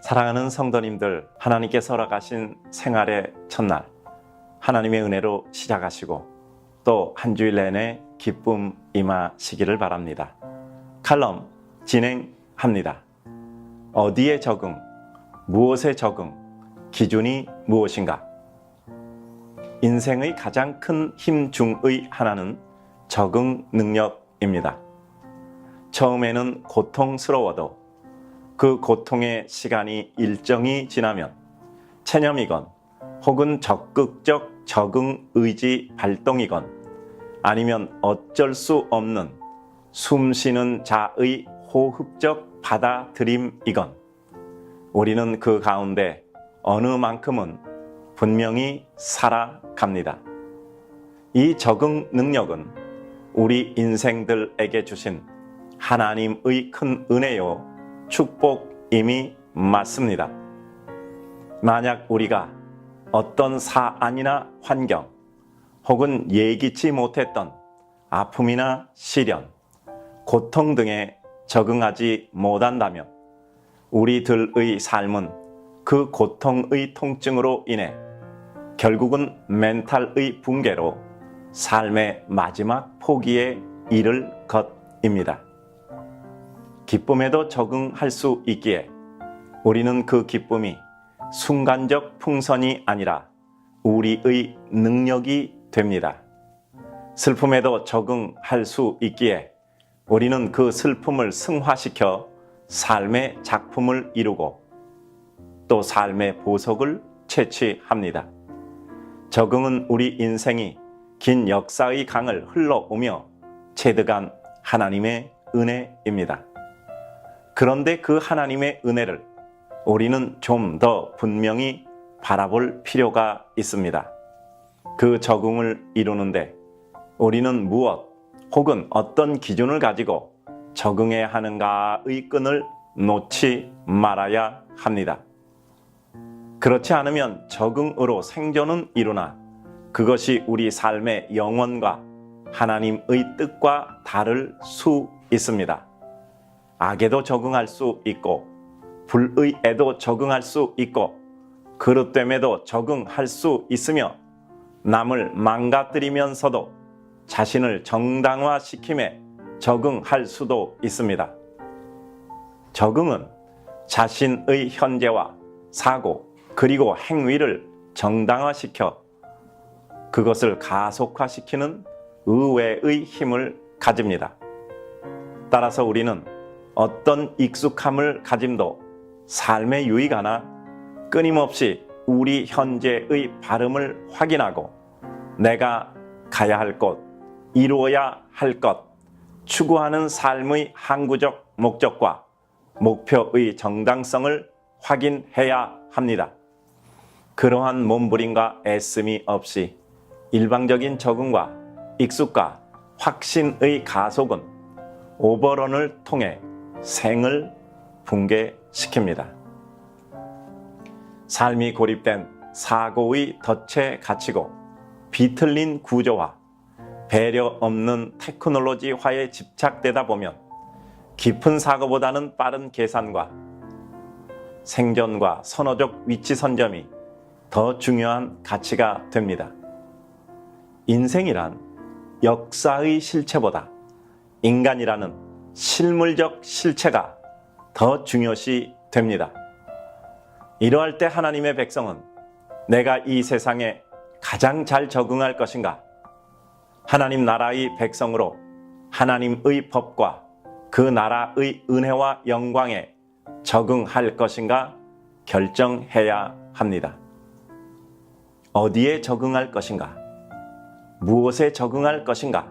사랑하는 성도님들, 하나님께서 허락하신 생활의 첫날, 하나님의 은혜로 시작하시고 또 한 주일 내내 기쁨 임하시기를 바랍니다. 칼럼 진행합니다. 어디에 적응, 무엇에 적응, 기준이 무엇인가? 인생의 가장 큰 힘 중의 하나는 적응 능력입니다. 처음에는 고통스러워도 그 고통의 시간이 일정이 지나면 체념이건 혹은 적극적 적응 의지 발동이건 아니면 어쩔 수 없는 숨쉬는 자의 호흡적 받아들임이건 우리는 그 가운데 어느 만큼은 분명히 살아갑니다. 이 적응 능력은 우리 인생들에게 주신 하나님의 큰 은혜요 축복임이 맞습니다. 만약 우리가 어떤 사안이나 환경 혹은 예기치 못했던 아픔이나 시련, 고통 등에 적응하지 못한다면 우리들의 삶은 그 고통의 통증으로 인해 결국은 멘탈의 붕괴로 삶의 마지막 포기에 이를 것입니다. 기쁨에도 적응할 수 있기에 우리는 그 기쁨이 순간적 풍선이 아니라 우리의 능력이 됩니다. 슬픔에도 적응할 수 있기에 우리는 그 슬픔을 승화시켜 삶의 작품을 이루고 또 삶의 보석을 채취합니다. 적응은 우리 인생이 긴 역사의 강을 흘러오며 체득한 하나님의 은혜입니다. 그런데 그 하나님의 은혜를 우리는 좀 더 분명히 바라볼 필요가 있습니다. 그 적응을 이루는데 우리는 무엇 혹은 어떤 기준을 가지고 적응해야 하는가의 끈을 놓지 말아야 합니다. 그렇지 않으면 적응으로 생존은 이루나 그것이 우리 삶의 영혼과 하나님의 뜻과 다를 수 있습니다. 악에도 적응할 수 있고 불의에도 적응할 수 있고 그릇됨에도 적응할 수 있으며 남을 망가뜨리면서도 자신을 정당화시킴에 적응할 수도 있습니다. 적응은 자신의 현재와 사고 그리고 행위를 정당화시켜 그것을 가속화시키는 의외의 힘을 가집니다. 따라서 우리는 어떤 익숙함을 가짐도 삶의 유익하나 끊임없이 우리 현재의 발음을 확인하고 내가 가야 할 곳, 이루어야 할 것, 추구하는 삶의 항구적 목적과 목표의 정당성을 확인해야 합니다. 그러한 몸부림과 애씀이 없이 일방적인 적응과 익숙과 확신의 가속은 오버런을 통해 생을 붕괴시킵니다. 삶이 고립된 사고의 덫에 갇히고 비틀린 구조와 배려 없는 테크놀로지화에 집착되다 보면 깊은 사고보다는 빠른 계산과 생존과 선호적 위치 선점이 더 중요한 가치가 됩니다. 인생이란 역사의 실체보다 인간이라는 실물적 실체가 더 중요시 됩니다. 이러할 때 하나님의 백성은 내가 이 세상에 가장 잘 적응할 것인가? 하나님 나라의 백성으로 하나님의 법과 그 나라의 은혜와 영광에 적응할 것인가 결정해야 합니다. 어디에 적응할 것인가? 무엇에 적응할 것인가?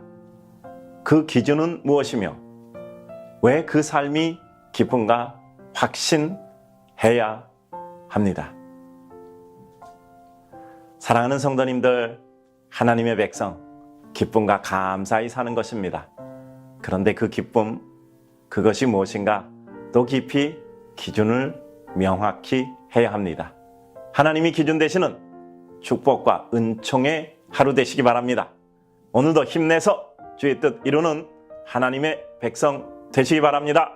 그 기준은 무엇이며 왜 그 삶이 기쁜가 확신해야 합니다. 사랑하는 성도님들, 하나님의 백성, 기쁨과 감사히 사는 것입니다. 그런데 그 기쁨, 그것이 무엇인가 또 깊이 기준을 명확히 해야 합니다. 하나님이 기준 되시는 축복과 은총의 하루 되시기 바랍니다. 오늘도 힘내서 주의 뜻 이루는 하나님의 백성 되시기 바랍니다.